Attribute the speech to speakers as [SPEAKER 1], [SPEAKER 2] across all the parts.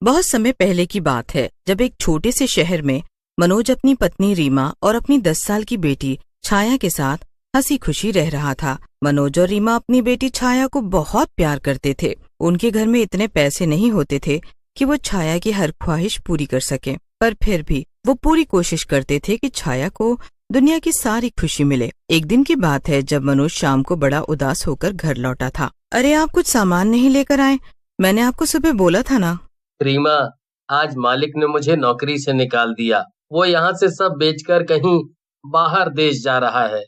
[SPEAKER 1] बहुत समय पहले की बात है, जब एक छोटे से शहर में मनोज अपनी पत्नी रीमा और अपनी 10 साल की बेटी छाया के साथ हंसी खुशी रह रहा था। मनोज और रीमा अपनी बेटी छाया को बहुत प्यार करते थे। उनके घर में इतने पैसे नहीं होते थे कि वो छाया की हर ख्वाहिश पूरी कर सकें, पर फिर भी वो पूरी कोशिश करते थे कि छाया को दुनिया की सारी खुशी मिले। एक दिन की बात है, जब मनोज शाम को बड़ा उदास होकर घर लौटा था। अरे, आप कुछ सामान नहीं लेकर आए? मैंने आपको सुबह बोला था ना।
[SPEAKER 2] रीमा, आज मालिक ने मुझे नौकरी से निकाल दिया। वो यहाँ से सब बेचकर कहीं बाहर देश जा रहा है।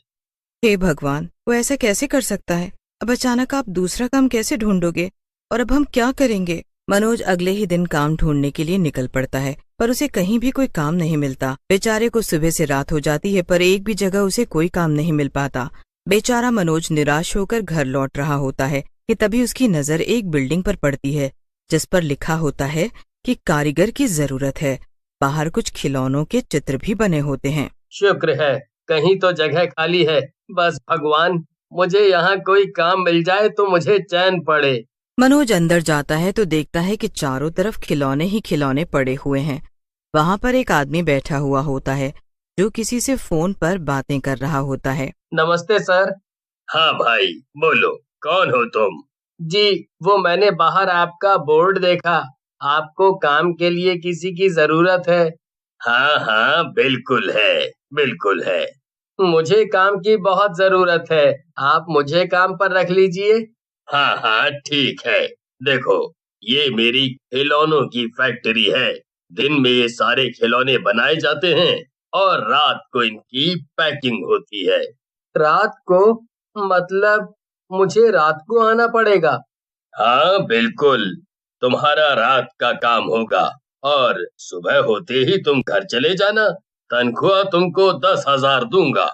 [SPEAKER 1] हे भगवान, वो ऐसा कैसे कर सकता है? अब अचानक आप दूसरा काम कैसे ढूंढोगे? और अब हम क्या करेंगे? मनोज अगले ही दिन काम ढूंढने के लिए निकल पड़ता है, पर उसे कहीं भी कोई काम नहीं मिलता। बेचारे को सुबह से रात हो जाती है, पर एक भी जगह उसे कोई काम नहीं मिल पाता। बेचारा मनोज निराश होकर घर लौट रहा होता है कि तभी उसकी नजर एक बिल्डिंग पर पड़ती है, जिस पर लिखा होता है कि कारीगर की जरूरत है। बाहर कुछ खिलौनों के चित्र भी बने होते हैं।
[SPEAKER 2] शुक्र है, कहीं तो जगह खाली है। बस भगवान, मुझे यहाँ कोई काम मिल जाए तो मुझे चैन पड़े।
[SPEAKER 1] मनोज अंदर जाता है तो देखता है कि चारों तरफ खिलौने ही खिलौने पड़े हुए हैं। वहाँ पर एक आदमी बैठा हुआ होता है, जो किसी से फोन पर बातें कर रहा होता है।
[SPEAKER 2] नमस्ते सर। हाँ भाई, बोलो, कौन हो तुम? जी, वो मैंने बाहर आपका बोर्ड देखा। आपको काम के लिए किसी की जरूरत है। हाँ हाँ, बिल्कुल है, बिल्कुल है। मुझे काम की बहुत जरूरत है। आप मुझे काम पर रख लीजिए। हाँ हाँ, ठीक है। देखो, ये मेरी खिलौनों की फैक्ट्री है। दिन में ये सारे खिलौने बनाए जाते हैं और रात को इनकी पैकिंग होती है। रात को? मतलब मुझे रात को आना पड़ेगा? हाँ बिल्कुल, तुम्हारा रात का काम होगा और सुबह होते ही तुम घर चले जाना। तनख्वाह तुमको 10,000 दूंगा।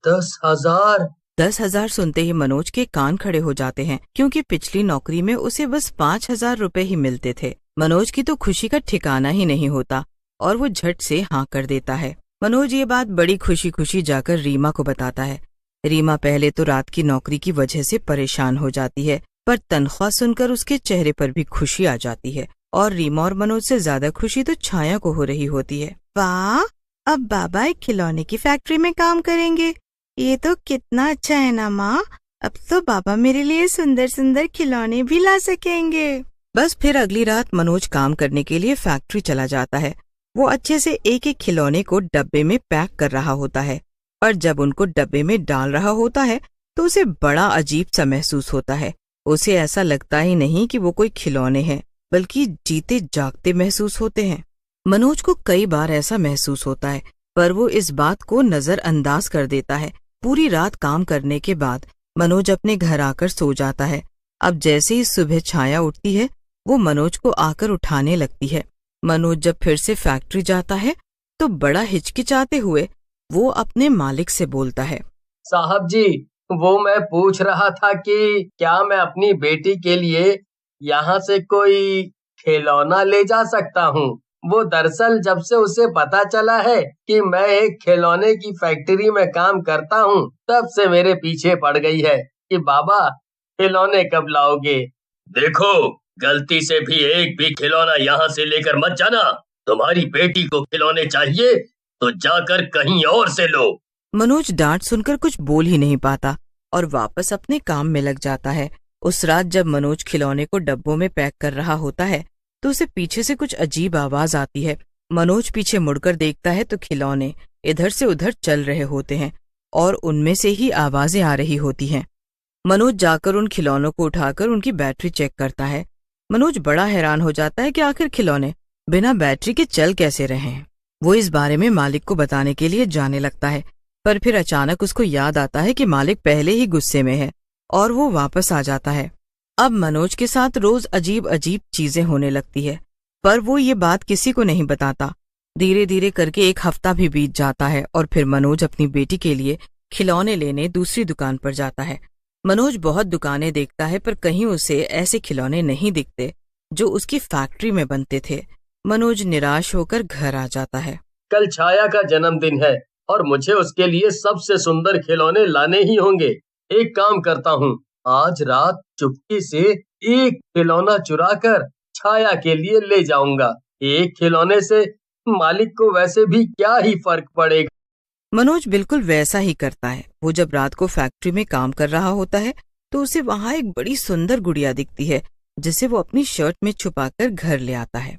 [SPEAKER 2] 10,000?
[SPEAKER 1] 10,000 सुनते ही मनोज के कान खड़े हो जाते हैं, क्योंकि पिछली नौकरी में उसे बस 5,000 रुपए ही मिलते थे। मनोज की तो खुशी का ठिकाना ही नहीं होता और वो झट से हाँ कर देता है। मनोज ये बात बड़ी खुशी खुशी जाकर रीमा को बताता है। रीमा पहले तो रात की नौकरी की वजह से परेशान हो जाती है, पर तनख्वाह सुनकर उसके चेहरे पर भी खुशी आ जाती है। और रीमा और मनोज से ज्यादा खुशी तो छाया को हो रही होती है। वाह, अब बाबा एक खिलौने की फैक्ट्री में काम करेंगे। ये तो कितना अच्छा है ना माँ। अब तो बाबा मेरे लिए सुंदर सुंदर खिलौने भी ला सकेंगे। बस फिर अगली रात मनोज काम करने के लिए फैक्ट्री चला जाता है। वो अच्छे से एक एक खिलौने को डब्बे में पैक कर रहा होता है, और जब उनको डब्बे में डाल रहा होता है तो उसे बड़ा अजीब सा महसूस होता है। उसे ऐसा लगता ही नहीं कि वो कोई खिलौने हैं, बल्कि जीते जागते महसूस होते हैं। मनोज को कई बार ऐसा महसूस होता है, पर वो इस बात को नजरअंदाज कर देता है। पूरी रात काम करने के बाद मनोज अपने घर आकर सो जाता है। अब जैसे ही सुबह छाया उठती है, वो मनोज को आकर उठाने लगती है। मनोज जब फिर से फैक्ट्री जाता है तो बड़ा हिचकिचाते हुए वो अपने मालिक से बोलता है।
[SPEAKER 2] साहब जी, वो मैं पूछ रहा था कि क्या मैं अपनी बेटी के लिए यहाँ से कोई खिलौना ले जा सकता हूँ? वो दरअसल जब से उसे पता चला है कि मैं एक खिलौने की फैक्ट्री में काम करता हूँ, तब से मेरे पीछे पड़ गई है कि बाबा, खिलौने कब लाओगे? देखो, गलती से भी एक भी खिलौना यहाँ से लेकर मत जाना। तुम्हारी बेटी को खिलौने चाहिए तो जाकर कहीं और से लो।
[SPEAKER 1] मनोज डांट सुनकर कुछ बोल ही नहीं पाता और वापस अपने काम में लग जाता है। उस रात जब मनोज खिलौने को डब्बों में पैक कर रहा होता है तो उसे पीछे से कुछ अजीब आवाज आती है। मनोज पीछे मुड़कर देखता है तो खिलौने इधर से उधर चल रहे होते हैं और उनमें से ही आवाजें आ रही होती हैं। मनोज जाकर उन खिलौनों को उठाकर उनकी बैटरी चेक करता है। मनोज बड़ा हैरान हो जाता है कि आखिर खिलौने बिना बैटरी के चल कैसे रहे हैं। वो इस बारे में मालिक को बताने के लिए जाने लगता है, पर फिर अचानक उसको याद आता है कि मालिक पहले ही गुस्से में है और वो वापस आ जाता है। अब मनोज के साथ रोज अजीब अजीब चीजें होने लगती है, पर वो ये बात किसी को नहीं बताता। धीरे धीरे करके एक हफ्ता भी बीत जाता है और फिर मनोज अपनी बेटी के लिए खिलौने लेने दूसरी दुकान पर जाता है। मनोज बहुत दुकानें देखता है, पर कहीं उसे ऐसे खिलौने नहीं दिखते जो उसकी फैक्ट्री में बनते थे। मनोज निराश होकर घर आ जाता है।
[SPEAKER 2] कल छाया का जन्मदिन है और मुझे उसके लिए सबसे सुंदर खिलौने लाने ही होंगे। एक काम करता हूँ, आज रात चुपके से एक खिलौना चुराकर छाया के लिए ले जाऊंगा। एक खिलौने से मालिक को वैसे भी क्या ही फर्क पड़ेगा।
[SPEAKER 1] मनोज बिल्कुल वैसा ही करता है। वो जब रात को फैक्ट्री में काम कर रहा होता है तो उसे वहां एक बड़ी सुंदर गुड़िया दिखती है, जिसे वो अपनी शर्ट में छुपाकर घर ले आता है।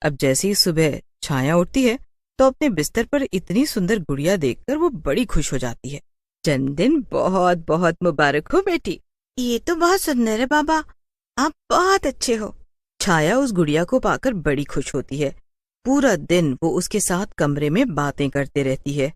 [SPEAKER 1] अब जैसे ही सुबह छाया उठती है तो अपने बिस्तर पर इतनी सुंदर गुड़िया देखकर वो बड़ी खुश हो जाती है। जन्मदिन बहुत बहुत मुबारक हो बेटी। ये तो बहुत सुंदर है बाबा, आप बहुत अच्छे हो। छाया उस गुड़िया को पाकर बड़ी खुश होती है। पूरा दिन वो उसके साथ कमरे में बातें करते रहती है।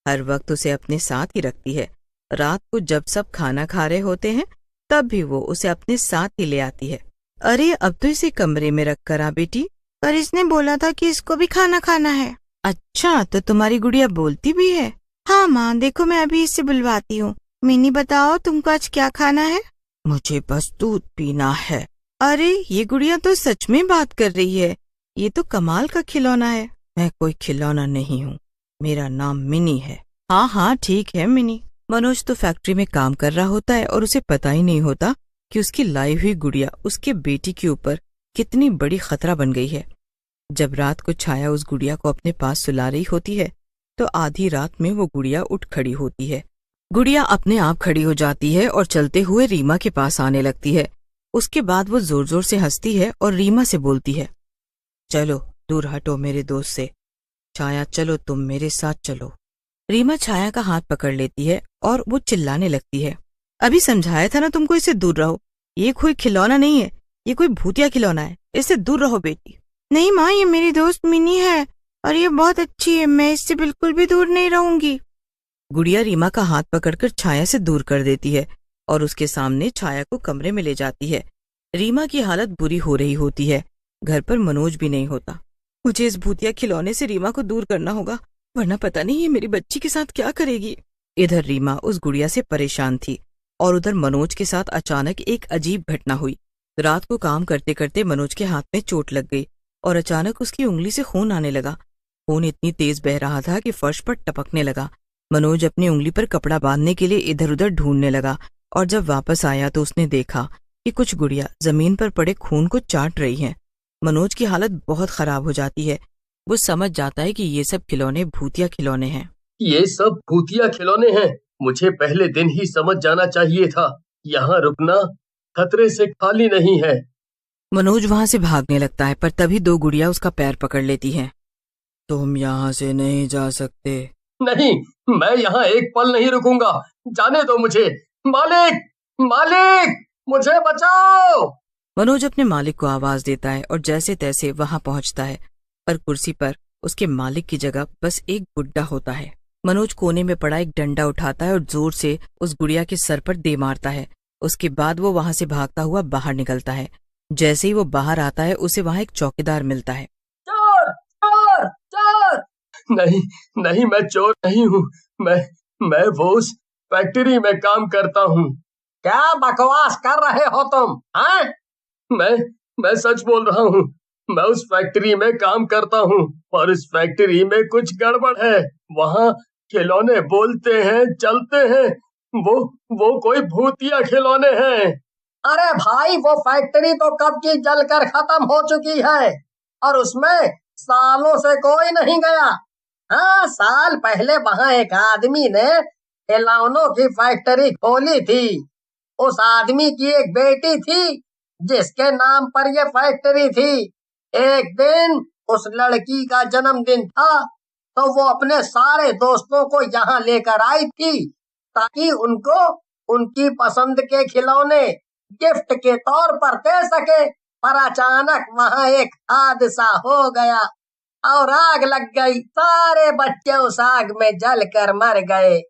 [SPEAKER 1] हर वक्त उसे अपने साथ ही रखती है। रात को जब सब खाना खा रहे होते हैं तब भी वो उसे अपने साथ ही ले आती है। अरे अब तो इसे कमरे में रख कर आ बेटी। पर इसने बोला था कि इसको भी खाना खाना है। अच्छा, तो तुम्हारी गुड़िया बोलती भी है? हाँ माँ, देखो मैं अभी इससे बुलवाती हूँ। मिनी बताओ तुमको आज क्या खाना है? मुझे बस दूध पीना है। अरे ये गुड़िया तो सच में बात कर रही है। ये तो कमाल का खिलौना है। मैं कोई खिलौना नहीं हूँ, मेरा नाम मिनी है। हाँ हाँ ठीक है मिनी। मनोज तो फैक्ट्री में काम कर रहा होता है और उसे पता ही नहीं होता कि उसकी लाई हुई गुड़िया उसके बेटी के ऊपर कितनी बड़ी खतरा बन गई है। जब रात को छाया उस गुड़िया को अपने पास सुला रही होती है तो आधी रात में वो गुड़िया उठ खड़ी होती है। गुड़िया अपने आप खड़ी हो जाती है और चलते हुए रीमा के पास आने लगती है। उसके बाद वो जोर जोर से हंसती है और रीमा से बोलती है, चलो दूर हटो मेरे दोस्त से। छाया चलो तुम मेरे साथ चलो। रीमा छाया का हाथ पकड़ लेती है और वो चिल्लाने लगती है, अभी समझाया था ना तुमको, इससे दूर रहो। ये कोई खिलौना नहीं है, ये कोई भूतिया खिलौना है, इससे दूर रहो बेटी। नहीं माँ, ये मेरी दोस्त मिनी है और ये बहुत अच्छी है, मैं इससे बिल्कुल भी दूर नहीं रहूंगी। गुड़िया रीमा का हाथ पकड़कर छाया से दूर कर देती है और उसके सामने छाया को कमरे में ले जाती है। रीमा की हालत बुरी हो रही होती है। घर पर मनोज भी नहीं होता। मुझे इस भूतिया खिलौने से रीमा को दूर करना होगा, वरना पता नहीं ये मेरी बच्ची के साथ क्या करेगी। इधर रीमा उस गुड़िया से परेशान थी और उधर मनोज के साथ अचानक एक अजीब घटना हुई। रात को काम करते करते मनोज के हाथ में चोट लग गई और अचानक उसकी उंगली से खून आने लगा। खून इतनी तेज बह रहा था कि फर्श पर टपकने लगा। मनोज अपनी उंगली पर कपड़ा बांधने के लिए इधर उधर ढूंढने लगा और जब वापस आया तो उसने देखा कि कुछ गुड़िया जमीन पर पड़े खून को चाट रही हैं। मनोज की हालत बहुत खराब हो जाती है। वो समझ जाता है कि ये सब खिलौने भूतिया खिलौने हैं।
[SPEAKER 2] ये सब भूतिया खिलौने हैं। मुझे पहले दिन ही समझ जाना चाहिए था। यहाँ रुकना खतरे से खाली नहीं है।
[SPEAKER 1] मनोज वहां से भागने लगता है पर तभी दो गुड़िया उसका पैर पकड़ लेती हैं। तुम यहाँ से नहीं जा सकते।
[SPEAKER 2] नहीं, मैं यहाँ एक पल नहीं रुकूंगा। जाने दो मुझे। मालिक, मालिक, मुझे बचाओ।
[SPEAKER 1] मनोज अपने मालिक को आवाज देता है और जैसे तैसे वहां पहुंचता है, पर कुर्सी पर उसके मालिक की जगह बस एक बुड्ढा होता है। मनोज कोने में पड़ा एक डंडा उठाता है और जोर से उस गुड़िया के सर पर दे मारता है। उसके बाद वो वहां से भागता हुआ बाहर निकलता है। जैसे ही वो बाहर आता है उसे वहां एक चौकीदार मिलता है।
[SPEAKER 2] चोर, चोर, चोर। नहीं, नहीं, मैं चोर नहीं हूँ। मैं वो उस फैक्ट्री में काम करता हूँ। क्या बकवास कर रहे हो तुम? हाँ? मैं सच बोल रहा हूँ। मैं उस फैक्ट्री में काम करता हूँ और उस फैक्ट्री में कुछ गड़बड़ है। वहाँ खिलौने बोलते हैं, चलते हैं। वो कोई भूतिया खिलौने हैं। अरे भाई, वो फैक्ट्री तो कब की जलकर खत्म हो चुकी है और उसमें सालों से कोई नहीं गया। हाँ, साल पहले वहाँ एक आदमी ने खिलौनों की फैक्ट्री खोली थी। उस आदमी की एक बेटी थी जिसके नाम पर ये फैक्ट्री थी। एक दिन उस लड़की का जन्मदिन था तो वो अपने सारे दोस्तों को यहाँ लेकर आई थी ताकि उनको उनकी पसंद के खिलौने गिफ्ट के तौर पर दे सके। पर अचानक वहाँ एक हादसा हो गया और आग लग गई। सारे बच्चे उस आग में जलकर मर गए।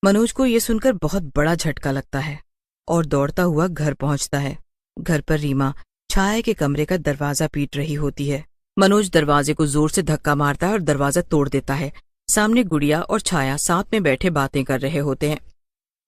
[SPEAKER 1] मनोज को ये सुनकर बहुत बड़ा झटका लगता है और दौड़ता हुआ घर पहुंचता है। घर पर रीमा छाया के कमरे का दरवाजा पीट रही होती है। मनोज दरवाजे को जोर से धक्का मारता है और दरवाजा तोड़ देता है। सामने गुड़िया और छाया साथ में बैठे बातें कर रहे होते हैं।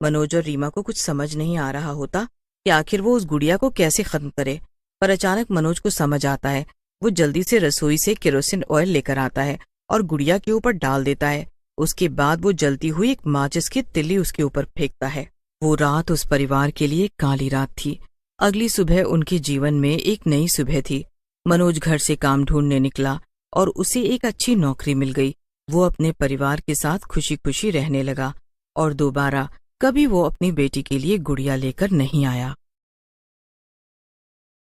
[SPEAKER 1] मनोज और रीमा को कुछ समझ नहीं आ रहा होता कि आखिर वो उस गुड़िया को कैसे खत्म करे, पर अचानक मनोज को समझ आता है। वो जल्दी से रसोई से केरोसिन ऑयल लेकर आता है और गुड़िया के ऊपर डाल देता है। उसके बाद वो जलती हुई एक माचिस की तिल्ली उसके ऊपर फेंकता है। वो रात उस परिवार के लिए काली रात थी। अगली सुबह उनके जीवन में एक नई सुबह थी। मनोज घर से काम ढूंढने निकला और उसे एक अच्छी नौकरी मिल गई। वो अपने परिवार के साथ खुशी खुशी रहने लगा और दोबारा कभी वो अपनी बेटी के लिए गुड़िया लेकर नहीं आया।